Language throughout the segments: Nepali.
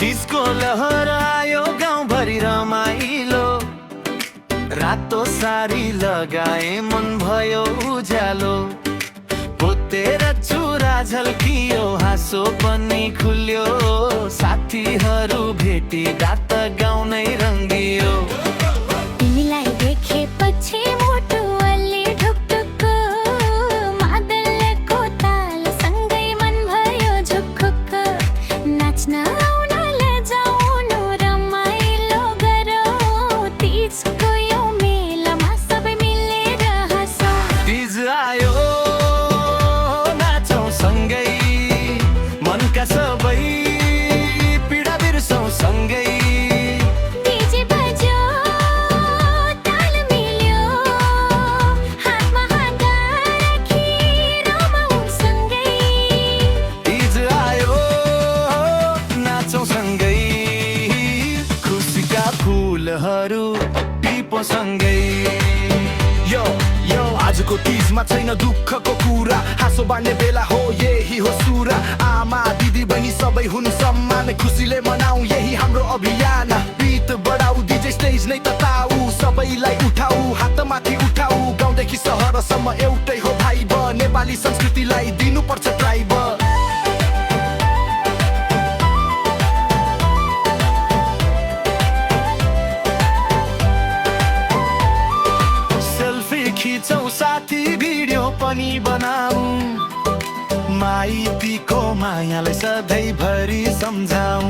डिस्को लहर आयो गाउँभरि रमाइलो, रातो सारी लगाए मन भयो उज्यालो। पोतेर चुरा झल्कियो, हाँसो पनि खुल्यो, साथीहरू भेटिँदा त गाउनै रङ्गियो। तिमीलाई देखेपछि मुटु अलि ढुकढुक, मादलको तालसँगै मन भयो झुकझुक। नाच्न आउन लजाउनु रमाइलो गरौँ, तिजको यो मेलामा सबै मिलेर हाँसौँ। तिज आयो नाचौँ सँगै, मनका सबै पीडा बिर्सौँ सँगै। डीजे बज्यो, ताल मिल्यो, हातमा हात राखी रमाउँ सँगै। तिज आयो नाचौँ सँगै, खुसीका फुलहरू टिपौँ सँगै। यो यो आजको तिजमा छैन दुःखको कुरा, हाँसो बाँड्ने बेला हो यही हो सुरा। आमा दिदी बहिनी सबै हुन् सम्मान, खुसीले मनाऊ यही हाम्रो अभियान। गीत बढाऊ डीजे स्टेज नै तताऊ, सबैलाई उठाऊ हातमाथि उठाऊ। गाउँदेखि सहरसम्म एउटै हो भाइ ब, नेपाली संस्कृतिलाई दिनुपर्छ ट्राइब। सेल्फी खिचौँ साथी भिडियो पनि बनाऊ, माइतीको मायालाई सधैँभरि सम्झाऊ।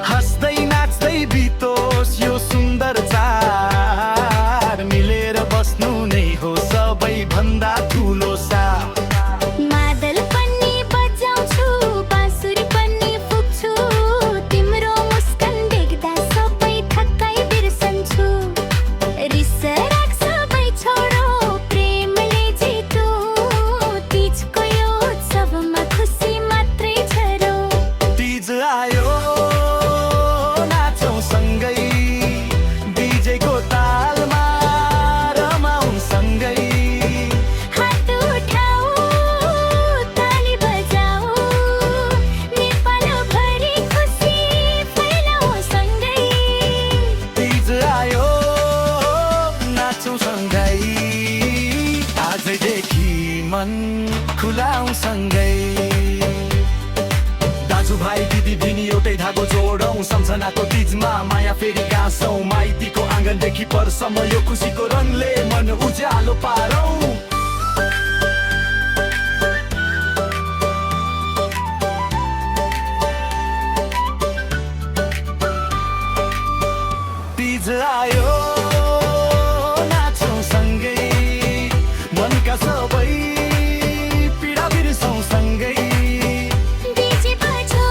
हाँस्दै नाच्दै बितोस् यो सुन्दर चाड, मिलेर बस्नु नै हो सबैभन्दा ठुलो साथ। मादल पनि बजाउँछु, बाँसुरी पनि फुक्छु, तिम्रो मुस्कान देख्दा सबै थकाइ बिर्सन्छु। रिस राग सबै छोडो, प्रेमले जितो, तिजको यो उत्सवमा खुसी मात्रै छरो। तिज आयो नाचौँ सँगै, डिजेको तालमा रमाउँ सँगै। हात उठाऊ, ताली बजाऊ, नेपालभरि खुसी फैलाऊ सँगै। तिज आयो नाचौँ सँगै, आजैदेखि मन खुलाउँ सँगै। दाजुभाइ दिदी बहिनी एउटै धागो जोडौँ, सम्झनाको तिजमा माया फेरि गाँसौँ। माइतीको आँगनदेखि परसम्म यो खुसीको रङले मन उज्यालो पारौँ। तिज आयो नाचौँ सँगै, मनका सबै पीडा बिर्सौँ सँगै। डीजे बज्यो,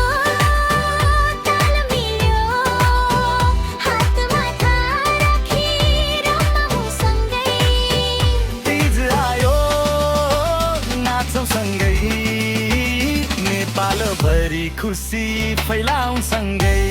ताल मिल्यो, हातमा हात राखी रमाउँ सँगै। तिज आयो नाचौँ सँगै, नेपालभरि खुसी फैलाउँ सँगै।